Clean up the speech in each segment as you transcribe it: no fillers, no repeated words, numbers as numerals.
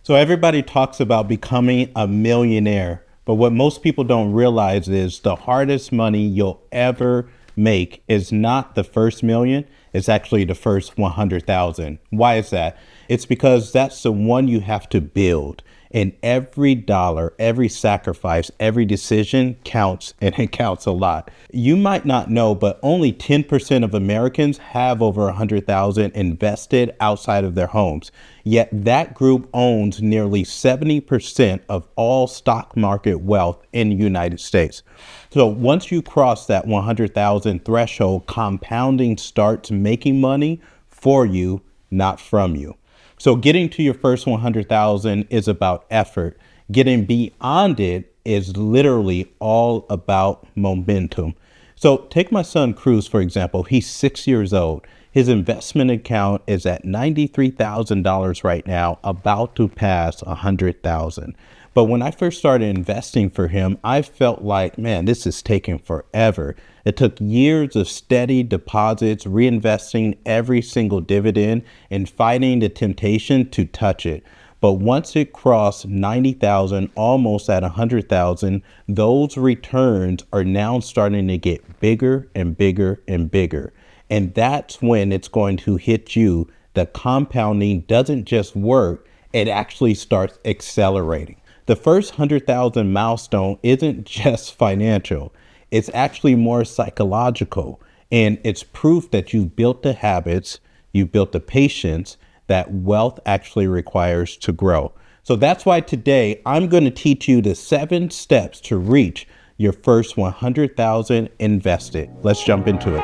So everybody talks about becoming a millionaire, but what most people don't realize is the hardest money you'll ever make is not the first million, it's actually the first 100,000. Why is that? It's because that's the one you have to build. And every dollar, every sacrifice, every decision counts, and it counts a lot. You might not know, but only 10% of Americans have over 100,000 invested outside of their homes. Yet that group owns nearly 70% of all stock market wealth in the United States. So once you cross that 100,000 threshold, compounding starts making money for you, not from you. So getting to your first 100,000 is about effort. Getting beyond it is literally all about momentum. So take my son Cruz, for example. He's 6 years old. His investment account is at $93,000 right now, about to pass 100,000. But when I first started investing for him, I felt like, man, this is taking forever. It took years of steady deposits, reinvesting every single dividend, and fighting the temptation to touch it. But once it crossed 90,000, almost at 100,000, those returns are now starting to get bigger and bigger and bigger. And that's when it's going to hit you. The compounding doesn't just work, it actually starts accelerating. The first 100,000 milestone isn't just financial. It's actually more psychological. And it's proof that you've built the habits, you've built the patience that wealth actually requires to grow. So that's why today I'm going to teach you the 7 steps to reach your first 100,000 invested. Let's jump into it.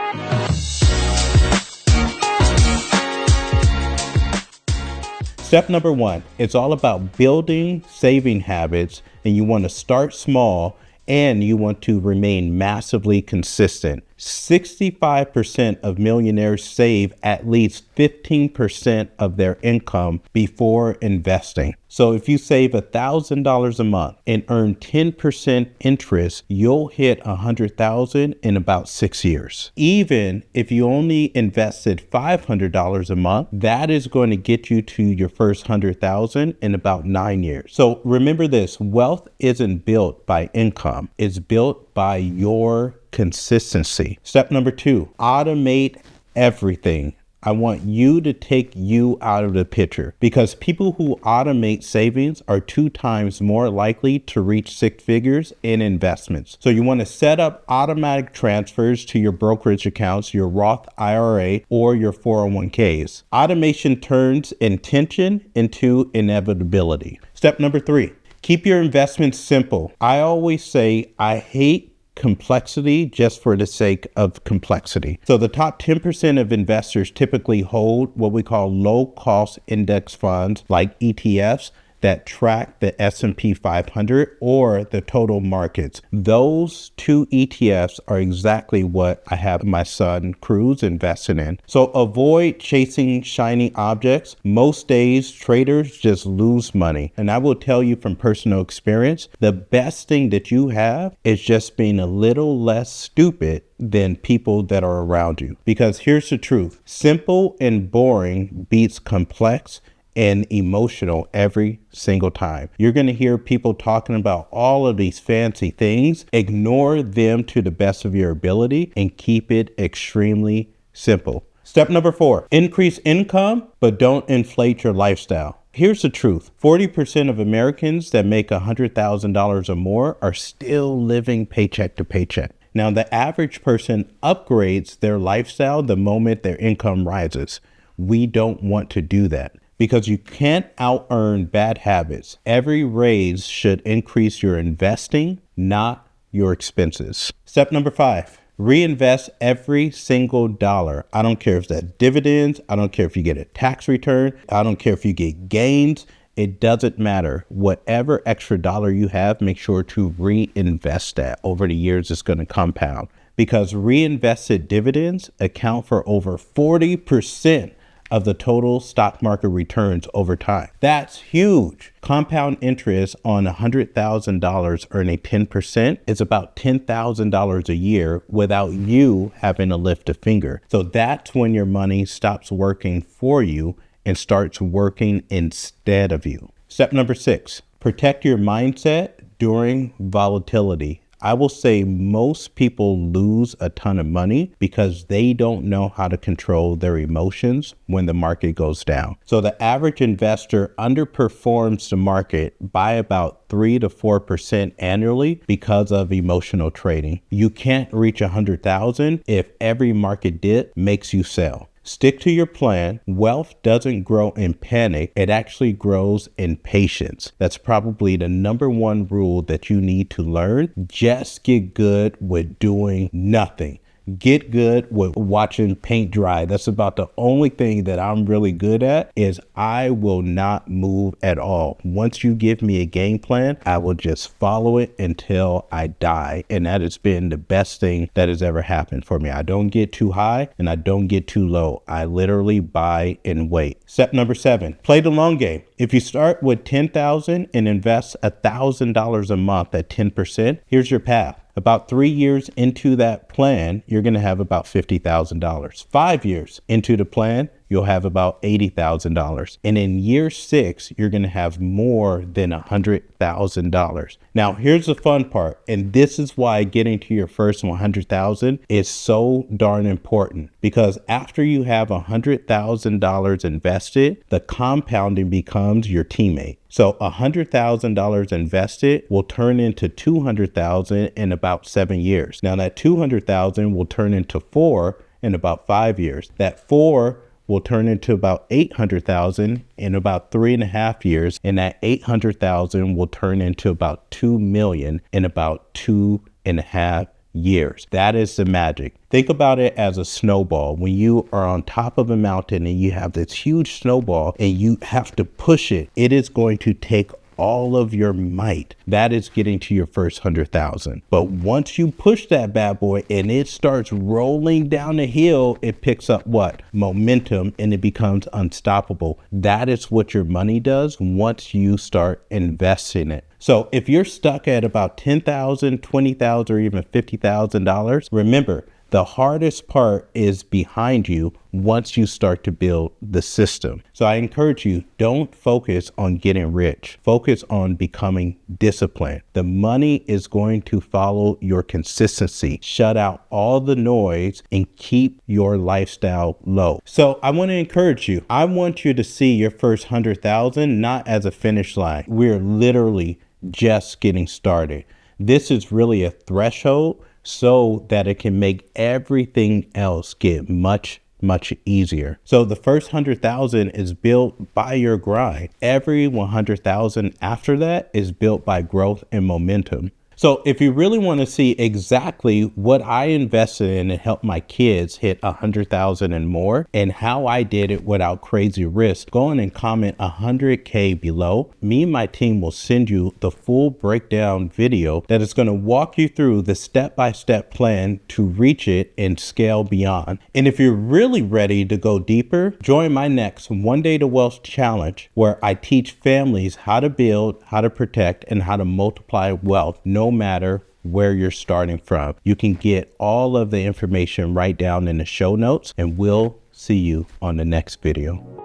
Step number 1, it's all about building saving habits, and you want to start small and you want to remain massively consistent. 65% of millionaires save at least 15% of their income before investing. So if you save $1,000 a month and earn 10% interest, you'll hit 100,000 in about 6 years. Even if you only invested $500 a month, that is going to get you to your first 100,000 in about 9 years. So remember this, wealth isn't built by income, it's built by your consistency. Step number 2, automate everything. I want you to take you out of the picture, because people who automate savings are 2 times more likely to reach 6 figures in investments. So you want to set up automatic transfers to your brokerage accounts, your Roth IRA, or your 401ks. Automation turns intention into inevitability. Step number 3, keep your investments simple. I always say I hate complexity just for the sake of complexity. So the top 10% of investors typically hold what we call low cost index funds, like ETFs, that track the S&P 500 or the total markets. Those 2 ETFs are exactly what I have my son Cruz invested in. So avoid chasing shiny objects. Most days, traders just lose money. And I will tell you from personal experience, the best thing that you have is just being a little less stupid than people that are around you. Because here's the truth, simple and boring beats complex and emotional every single time. You're going to hear people talking about all of these fancy things. Ignore them to the best of your ability and keep it extremely simple. Step number 4, increase income, but don't inflate your lifestyle. Here's the truth. 40% of Americans that make $100,000 or more are still living paycheck to paycheck. Now, the average person upgrades their lifestyle the moment their income rises. We don't want to do that, because you can't out-earn bad habits. Every raise should increase your investing, not your expenses. Step number 5, reinvest every single dollar. I don't care if that's dividends. I don't care if you get a tax return. I don't care if you get gains. It doesn't matter. Whatever extra dollar you have, make sure to reinvest that. Over the years, it's going to compound, because reinvested dividends account for over 40% of the total stock market returns over time. That's huge. Compound interest on $100,000 earning 10% is about $10,000 a year without you having to lift a finger. So that's when your money stops working for you and starts working instead of you. Step number 6, protect your mindset during volatility. I will say most people lose a ton of money because they don't know how to control their emotions when the market goes down. So the average investor underperforms the market by about 3 to 4% annually because of emotional trading. You can't reach 100,000 if every market dip makes you sell. Stick to your plan. Wealth doesn't grow in panic. It actually grows in patience. That's probably the number one rule that you need to learn. Just get good with doing nothing. Get good with watching paint dry. That's about the only thing that I'm really good at. Is I will not move at all. Once you give me a game plan, I will just follow it until I die. And that has been the best thing that has ever happened for me. I don't get too high and I don't get too low. I literally buy and wait. Step number 7, play the long game. If you start with $10,000 and invest $1,000 a month at 10%, here's your path. About 3 years into that plan, you're going to have about $50,000. 5 years into the plan, you'll have about $80,000. And in year 6, you're going to have more than $100,000. Now, here's the fun part. And this is why getting to your first 100,000 is so darn important, because after you have $100,000 invested, the compounding becomes your teammate. So $100,000 invested will turn into $200,000 in about 7 years. Now that $200,000 will turn into 4 in about 5 years. That 4 will turn into about 800,000 in about 3.5 years. And that 800,000 will turn into about 2 million in about 2.5 years. That is the magic. Think about it as a snowball. When you are on top of a mountain and you have this huge snowball and you have to push it, it is going to take all of your might. That is getting to your first 100,000. But once you push that bad boy and it starts rolling down the hill, it picks up what? Momentum, and it becomes unstoppable. That is what your money does once you start investing it. So if you're stuck at about $10,000, $20,000, or even $50,000, remember, the hardest part is behind you once you start to build the system. So I encourage you, don't focus on getting rich. Focus on becoming disciplined. The money is going to follow your consistency. Shut out all the noise and keep your lifestyle low. So I want to encourage you. I want you to see your first 100,000 not as a finish line. We're literally just getting started. This is really a threshold so that it can make everything else get much easier. So the first 100,000 is built by your grind. Every 100,000 after that is built by growth and momentum. So if you really want to see exactly what I invested in to help my kids hit 100,000 and more, and how I did it without crazy risk, go on and comment 100K below. Me and my team will send you the full breakdown video that is going to walk you through the step-by-step plan to reach it and scale beyond. And if you're really ready to go deeper, join my next One Day to Wealth challenge, where I teach families how to build, how to protect, and how to multiply wealth, no matter where you're starting from. You can get all of the information right down in the show notes, and we'll see you on the next video.